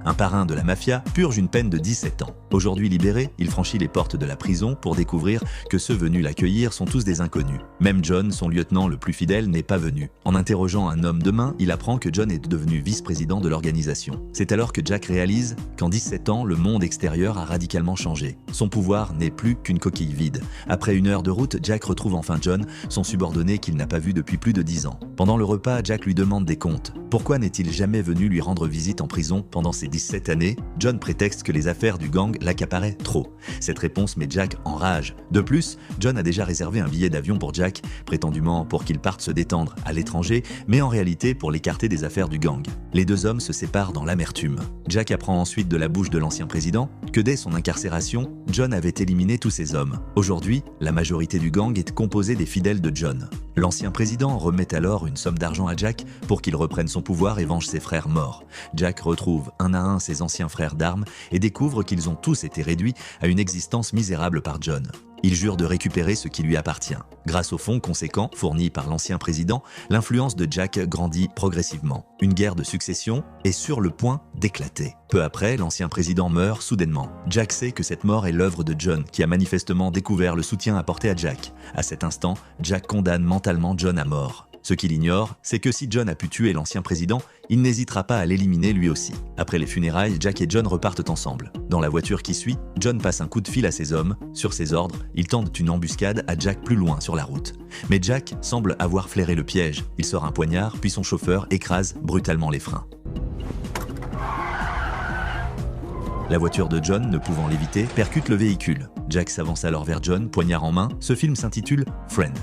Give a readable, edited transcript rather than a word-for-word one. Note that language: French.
un parrain de la mafia, purge une peine de 17 ans. Aujourd'hui libéré, il franchit les portes de la prison pour découvrir que ceux venus l'accueillir sont tous des inconnus. Même John, son lieutenant le plus fidèle, n'est pas venu. En interrogeant un homme de main, il apprend que John est devenu vice-président de l'organisation. C'est alors que Jack réalise qu'en 17 ans, le monde extérieur a radicalement changé. Son pouvoir n'est plus qu'une coquille vide. Après 1 heure de route, Jack retrouve enfin John, son subordonné qu'il n'a pas vu depuis plus de 10 ans. Pendant le repas, Jack lui demande des comptes. Pourquoi n'est-il jamais venu lui rendre visite en prison pendant ces 17 années? John prétexte que les affaires du gang l'accaparaient trop. Cette réponse met Jack en rage. De plus, John a déjà réservé un billet d'avion pour Jack, prétendument pour qu'il parte se détendre à l'étranger, mais en réalité pour l'écarter des affaires du gang. Les deux hommes se séparent dans l'amertume. Jack apprend ensuite de la bouche de l'ancien président que dès son incarcération, John avait éliminé tous ses hommes. Aujourd'hui, la majorité du gang est composée des fidèles de John. L'ancien président remet alors une somme d'argent à Jack pour qu'il reprenne son pouvoir et venge ses frères morts. Jack retrouve un à un ses anciens frères d'armes et découvre qu'ils ont tous été réduits à une existence misérable par John. Il jure de récupérer ce qui lui appartient. Grâce aux fonds conséquents fournis par l'ancien président, l'influence de Jack grandit progressivement. Une guerre de succession est sur le point d'éclater. Peu après, l'ancien président meurt soudainement. Jack sait que cette mort est l'œuvre de John, qui a manifestement découvert le soutien apporté à Jack. À cet instant, Jack condamne mentalement John à mort. Ce qu'il ignore, c'est que si John a pu tuer l'ancien président, il n'hésitera pas à l'éliminer lui aussi. Après les funérailles, Jack et John repartent ensemble. Dans la voiture qui suit, John passe un coup de fil à ses hommes. Sur ses ordres, ils tentent une embuscade à Jack plus loin sur la route. Mais Jack semble avoir flairé le piège. Il sort un poignard, puis son chauffeur écrase brutalement les freins. La voiture de John, ne pouvant l'éviter, percute le véhicule. Jack s'avance alors vers John, poignard en main. Ce film s'intitule Friend.